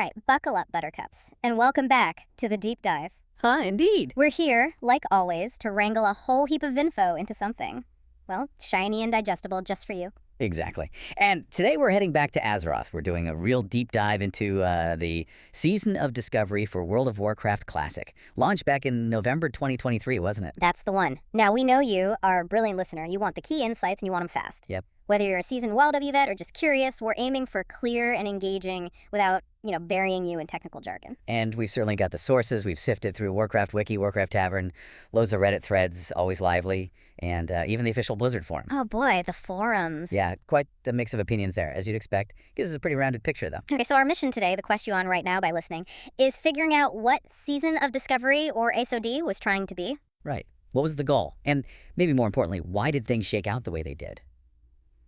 right, buckle up, Buttercups, and welcome back to the Deep Dive. Huh, indeed. We're here, like always, to wrangle a whole heap of info into something, well, shiny and digestible just for you. Exactly. And today we're heading back to Azeroth. We're doing a real deep dive into the Season of Discovery for World of Warcraft Classic. Launched back in November 2023, wasn't it? That's the one. Now, we know you, our brilliant listener. You want the key insights and you want them fast. Yep. Whether you're a seasoned WoW vet or just curious, we're aiming for clear and engaging without, burying you in technical jargon. And we've certainly got the sources. We've sifted through Warcraft Wiki, Warcraft Tavern, loads of Reddit threads, always lively, and even the official Blizzard forum. Oh boy, the forums. Yeah, quite the mix of opinions there, as you'd expect. Gives us a pretty rounded picture, though. Okay, so our mission today, the quest you're on right now by listening, is figuring out what Season of Discovery, or SOD, was trying to be. Right. What was the goal? And maybe more importantly, why did things shake out the way they did?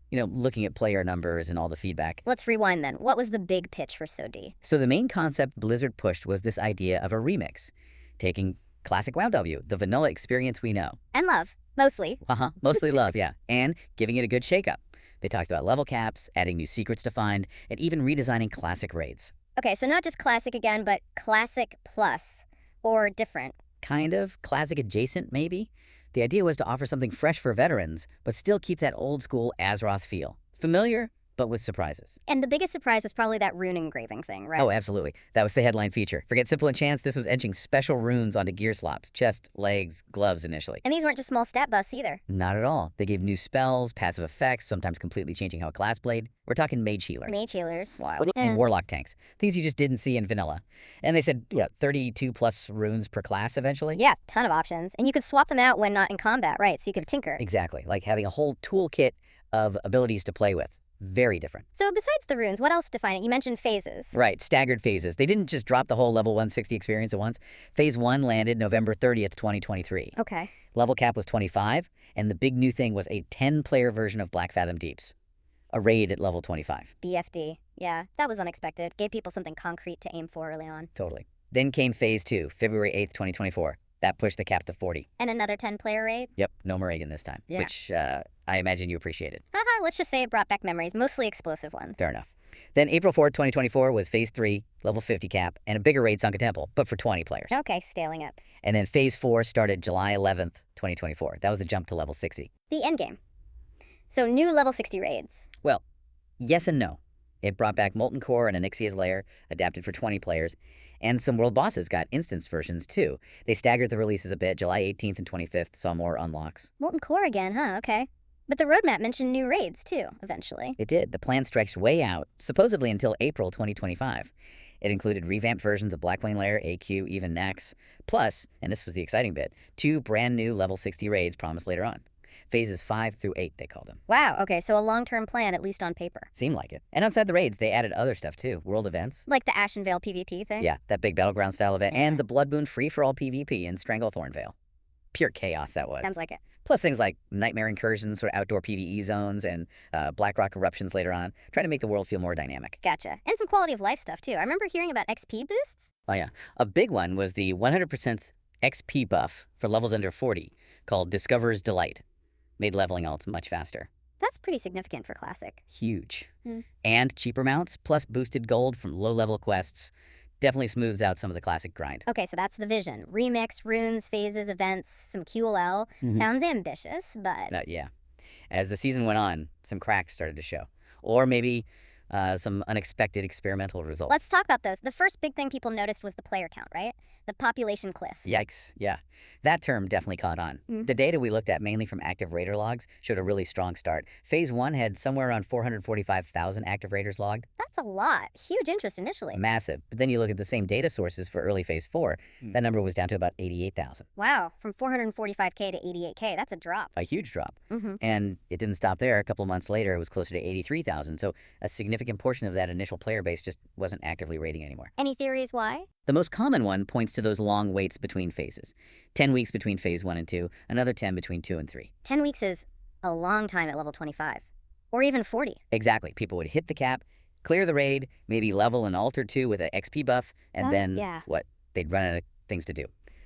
Looking at player numbers and all the feedback. Let's rewind then. What was the big pitch for SOD? So the main concept Blizzard pushed was this idea of a remix, taking classic WoW, the vanilla experience we know. And love, mostly. Mostly love, yeah. And giving it a good shakeup. They talked about level caps, adding new secrets to find, and even redesigning classic raids. Okay, so not just classic again, but classic plus, or different. Kind of. Classic adjacent, maybe. The idea was to offer something fresh for veterans, but still keep that old-school Azeroth feel. Familiar, but with surprises. And the biggest surprise was probably that rune engraving thing, right? Oh, absolutely. That was the headline feature. Forget simple enchants, this was etching special runes onto gear slops, chest, legs, gloves initially. And these weren't just small stat buffs either. Not at all. They gave new spells, passive effects, sometimes completely changing how a class played. We're talking mage healer. Mage healers. Wow. And warlock tanks. Things you just didn't see in vanilla. And they said, 32 plus runes per class eventually? Yeah, ton of options. And you could swap them out when not in combat, right? So you could tinker. Exactly. Like having a whole toolkit of abilities to play with. Very different. So besides the runes, what else define it? You mentioned phases. Right, staggered phases. They didn't just drop the whole level 160 experience at once. Phase 1 landed November 30th, 2023. Okay. Level cap was 25, and the big new thing was a 10-player version of Black Fathom Deeps. A raid at level 25. BFD. Yeah, that was unexpected. Gave people something concrete to aim for early on. Totally. Then came Phase 2, February 8th, 2024. That pushed the cap to 40. And another 10-player raid? Yep, no Moragan this time, yeah. Which I imagine you appreciated. Let's just say it brought back memories, mostly explosive ones. Fair enough. Then April 4th, 2024 was Phase 3, level 50 cap, and a bigger raid sunk a temple, but for 20 players. Okay, scaling up. And then Phase 4 started July 11th, 2024. That was the jump to level 60. The endgame. So new level 60 raids. Well, yes and no. It brought back Molten Core and Onyxia's Lair, adapted for 20 players, and some world bosses got instance versions too. They staggered the releases a bit. July 18th and 25th saw more unlocks. Molten Core again, huh? Okay. But the roadmap mentioned new raids too, eventually. It did. The plan stretched way out, supposedly until April 2025. It included revamped versions of Blackwing Lair, AQ, even Nex, plus, and this was the exciting bit, 2 brand new level 60 raids promised later on. Phases 5 through 8, they called them. Wow, okay, so a long-term plan, at least on paper. Seemed like it. And outside the raids, they added other stuff too. World events. Like the Ashen Veil PvP thing? Yeah, that big Battleground style event. Yeah. And the Bloodboon free-for-all PvP in Stranglethorn Vale. Pure chaos that was. Sounds like it. Plus things like Nightmare Incursions, sort of outdoor PvE zones, and Blackrock Eruptions later on, trying to make the world feel more dynamic. Gotcha. And some quality of life stuff too. I remember hearing about XP boosts. Oh yeah. A big one was the 100% XP buff for levels under 40, called Discoverer's Delight. Made leveling alts much faster. That's pretty significant for Classic. Huge. And cheaper mounts, plus boosted gold from low-level quests. Definitely smooths out some of the Classic grind. Okay, so that's the vision. Remix, runes, phases, events, some QLL. Sounds ambitious, but... Yeah. As the season went on, some cracks started to show. Or maybe some unexpected experimental results. Let's talk about those. The first big thing people noticed was the player count, right? The population cliff. Yikes, yeah. That term definitely caught on. The data we looked at, mainly from active raider logs, showed a really strong start. Phase 1 had somewhere around 445,000 active raiders logged. That's a lot. Huge interest initially. Massive. But then you look at the same data sources for early Phase 4, that number was down to about 88,000. Wow, from 445K to 88K, that's a drop. A huge drop. And it didn't stop there. A couple months later, it was closer to 83,000. So a significant portion of that initial player base just wasn't actively raiding anymore. Any theories why? The most common one points to those long waits between phases. 10 weeks between Phase 1 and 2, another 10 between 2 and 3. 10 weeks is a long time at level 25. Or even 40. Exactly. People would hit the cap, clear the raid, maybe level an alt or 2 with an XP buff, and then, they'd run out of things to do.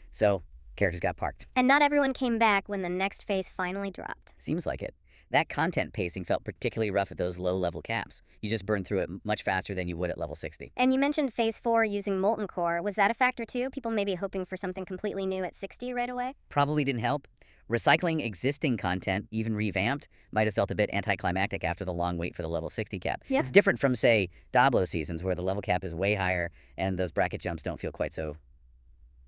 So, characters got parked. And not everyone came back when the next phase finally dropped. Seems like it. That content pacing felt particularly rough at those low-level caps. You just burned through it much faster than you would at level 60. And you mentioned Phase 4 using Molten Core. Was that a factor too? People maybe hoping for something completely new at 60 right away? Probably didn't help. Recycling existing content, even revamped, might have felt a bit anticlimactic after the long wait for the level 60 cap. Yeah. It's different from, say, Diablo seasons where the level cap is way higher and those bracket jumps don't feel quite so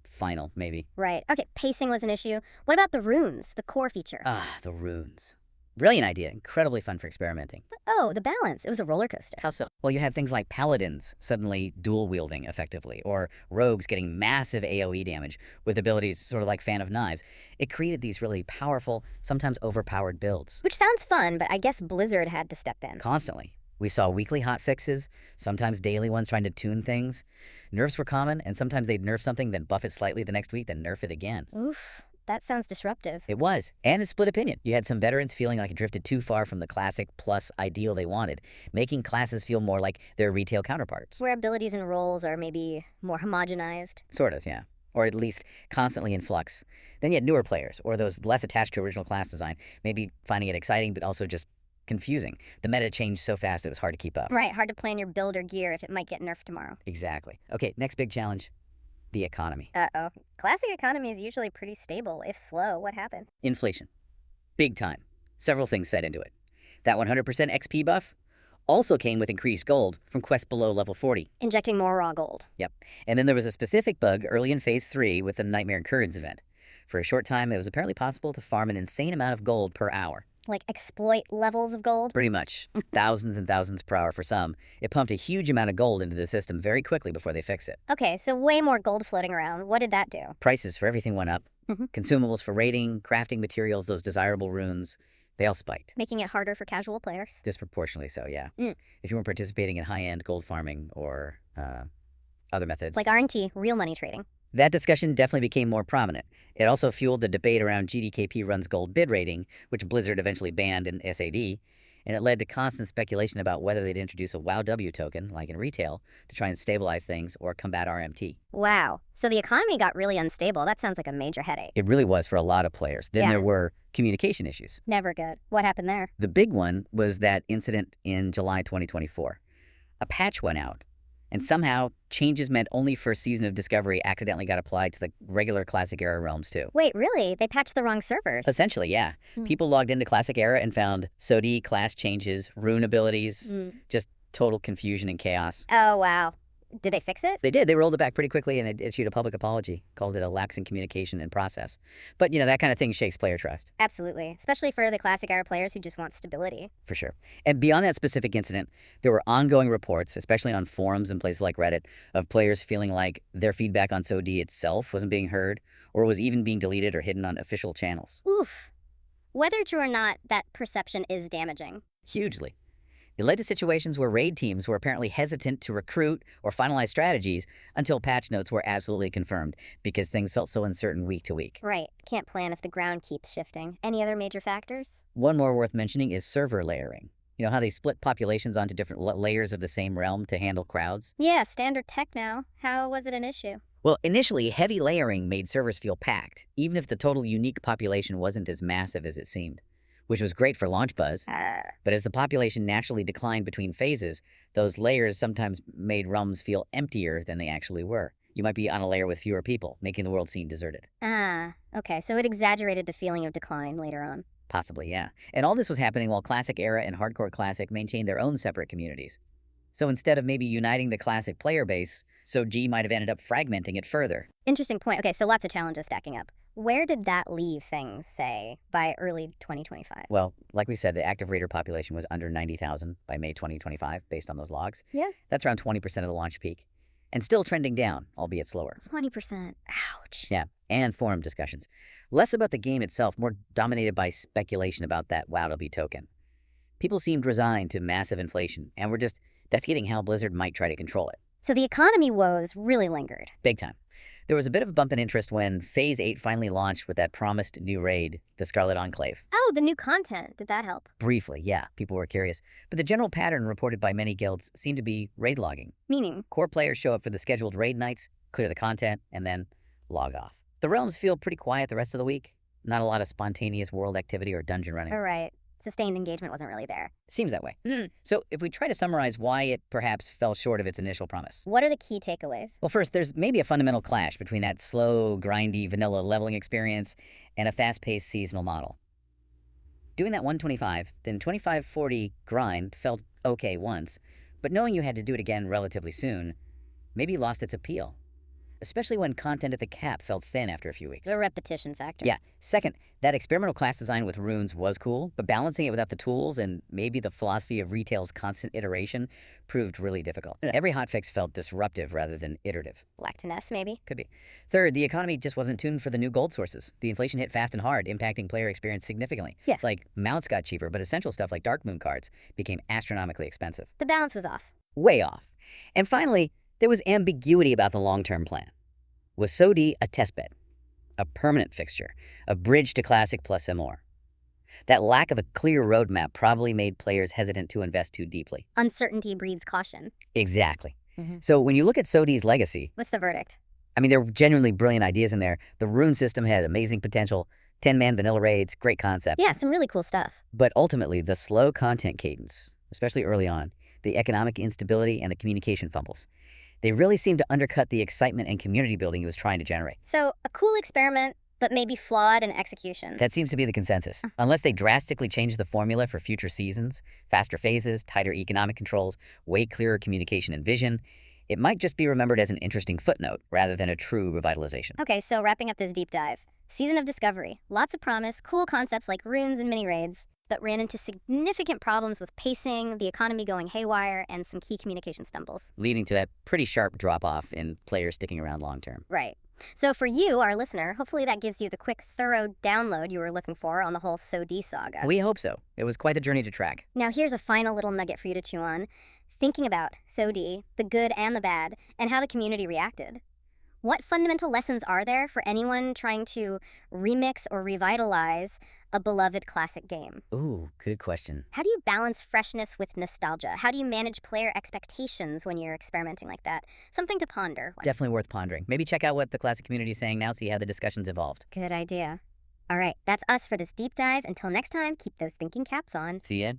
final, maybe. Right. Okay, pacing was an issue. What about the runes, the core feature? Ah, the runes. Brilliant idea. Incredibly fun for experimenting. Oh, the balance. It was a roller coaster. How so? Well, you had things like paladins suddenly dual-wielding effectively, or rogues getting massive AoE damage with abilities sort of like Fan of Knives. It created these really powerful, sometimes overpowered builds. Which sounds fun, but I guess Blizzard had to step in. Constantly. We saw weekly hotfixes, sometimes daily ones trying to tune things. Nerfs were common, and sometimes they'd nerf something, then buff it slightly the next week, then nerf it again. Oof, that sounds disruptive. It was, and it's split opinion. You had some veterans feeling like it drifted too far from the classic plus ideal they wanted, making classes feel more like their retail counterparts. Where abilities and roles are maybe more homogenized. Sort of, yeah. Or at least constantly in flux. Then you had newer players, or those less attached to original class design, maybe finding it exciting but also just confusing. The meta changed so fast it was hard to keep up. Right, hard to plan your build or gear if it might get nerfed tomorrow. Exactly. Okay, next big challenge, the economy. Uh-oh. Classic economy is usually pretty stable, if slow. What happened? Inflation. Big time. Several things fed into it. That 100% XP buff also came with increased gold from quests below level 40. Injecting more raw gold. Yep. And then there was a specific bug early in Phase 3 with the Nightmare Incursions event. For a short time, it was apparently possible to farm an insane amount of gold per hour. Like exploit levels of gold? Pretty much. Thousands and thousands per hour for some. It pumped a huge amount of gold into the system very quickly before they fix it. Okay, so way more gold floating around. What did that do? Prices for everything went up. Mhm. Consumables for raiding, crafting materials, those desirable runes, they all spiked. Making it harder for casual players. Disproportionately so, yeah. Mm. If you weren't participating in high-end gold farming or other methods. Like RNT, real money trading. That discussion definitely became more prominent. It also fueled the debate around GDKP runs gold bid rating, which Blizzard eventually banned in SAD, and it led to constant speculation about whether they'd introduce a WoW token, like in retail, to try and stabilize things or combat RMT. Wow. So the economy got really unstable. That sounds like a major headache. It really was for a lot of players. Then Yeah. there were communication issues. Never good. What happened there? The big one was that incident in July 2024. A patch went out, and somehow changes meant only first season of Discovery accidentally got applied to the regular Classic Era realms too. Wait, really? They patched the wrong servers. Essentially, yeah. Hmm. People logged into Classic Era and found SOD class changes, rune abilities, just total confusion and chaos. Oh, wow. Did they fix it? They did. They rolled it back pretty quickly and it issued a public apology, called it a lax in communication and process. But, you know, that kind of thing shakes player trust. Absolutely. Especially for the classic era players who just want stability. For sure. And beyond that specific incident, there were ongoing reports, especially on forums and places like Reddit, of players feeling like their feedback on SOD itself wasn't being heard, or was even being deleted or hidden on official channels. Oof. Whether true or not, that perception is damaging. Hugely. It led to situations where raid teams were apparently hesitant to recruit or finalize strategies until patch notes were absolutely confirmed, because things felt so uncertain week to week. Right. Can't plan if the ground keeps shifting. Any other major factors? One more worth mentioning is server layering. You know how they split populations onto different layers of the same realm to handle crowds? Yeah, standard tech now. How was it an issue? Well, initially, heavy layering made servers feel packed, even if the total unique population wasn't as massive as it seemed, which was great for launch buzz. But as the population naturally declined between phases, those layers sometimes made realms feel emptier than they actually were. You might be on a layer with fewer people, making the world seem deserted. Okay, so it exaggerated the feeling of decline later on. Possibly, yeah. And all this was happening while Classic Era and Hardcore Classic maintained their own separate communities. So instead of maybe uniting the Classic player base, SOG might have ended up fragmenting it further. Interesting point. Okay, so lots of challenges stacking up. Where did that leave things, say, by early 2025? Well, like we said, the active raider population was under 90,000 by May 2025, based on those logs. Yeah. That's around 20% of the launch peak. And still trending down, albeit slower. 20%. Ouch. Yeah, and forum discussions. Less about the game itself, more dominated by speculation about that WoW token. People seemed resigned to massive inflation, and were just investigating how Blizzard might try to control it. So the economy woes really lingered. Big time. There was a bit of a bump in interest when Phase 8 finally launched with that promised new raid, the Scarlet Enclave. Oh, the new content. Did that help? Briefly, yeah, people were curious. But the general pattern reported by many guilds seemed to be raid logging. Meaning? Core players show up for the scheduled raid nights, clear the content, and then log off. The realms feel pretty quiet the rest of the week. Not a lot of spontaneous world activity or dungeon running. All right. Sustained engagement wasn't really there. Seems that way. Hmm. So if we try to summarize why it perhaps fell short of its initial promise. What are the key takeaways? Well, first, there's maybe a fundamental clash between that slow, grindy, vanilla leveling experience and a fast-paced seasonal model. Doing that 125, then 25-40 grind felt okay once, but knowing you had to do it again relatively soon maybe lost its appeal, especially when content at the cap felt thin after a few weeks. The repetition factor. Yeah. Second, that experimental class design with runes was cool, but balancing it without the tools and maybe the philosophy of retail's constant iteration proved really difficult. Every hotfix felt disruptive rather than iterative. Lack finesse, maybe. Could be. Third, the economy just wasn't tuned for the new gold sources. The inflation hit fast and hard, impacting player experience significantly. Yeah. Like, mounts got cheaper, but essential stuff like Dark Moon cards became astronomically expensive. The balance was off. Way off. And finally, there was ambiguity about the long-term plan. Was SOD a testbed, a permanent fixture, a bridge to Classic plus some more? That lack of a clear roadmap probably made players hesitant to invest too deeply. Uncertainty breeds caution. Exactly. So when you look at SOD's legacy, What's the verdict? I mean, there were genuinely brilliant ideas in there. The rune system had amazing potential, 10-man vanilla raids, great concept. Yeah, some really cool stuff. But ultimately, the slow content cadence, especially early on, the economic instability and the communication fumbles, they really seemed to undercut the excitement and community building he was trying to generate. So, a cool experiment, but maybe flawed in execution. That seems to be the consensus. Unless they drastically change the formula for future seasons, faster phases, tighter economic controls, way clearer communication and vision, it might just be remembered as an interesting footnote rather than a true revitalization. Okay, so wrapping up this deep dive. Season of Discovery. Lots of promise, cool concepts like runes and mini-raids, but ran into significant problems with pacing, the economy going haywire, and some key communication stumbles. Leading to that pretty sharp drop-off in players sticking around long-term. Right. So for you, our listener, hopefully that gives you the quick, thorough download you were looking for on the whole SOD saga. We hope so. It was quite a journey to track. Now here's a final little nugget for you to chew on. Thinking about SOD, the good and the bad, and how the community reacted. What fundamental lessons are there for anyone trying to remix or revitalize a beloved classic game? Ooh, good question. How do you balance freshness with nostalgia? How do you manage player expectations when you're experimenting like that? Something to ponder. Definitely worth pondering. Maybe check out what the classic community is saying now, see how the discussion's evolved. Good idea. All right, that's us for this deep dive. Until next time, keep those thinking caps on. See ya.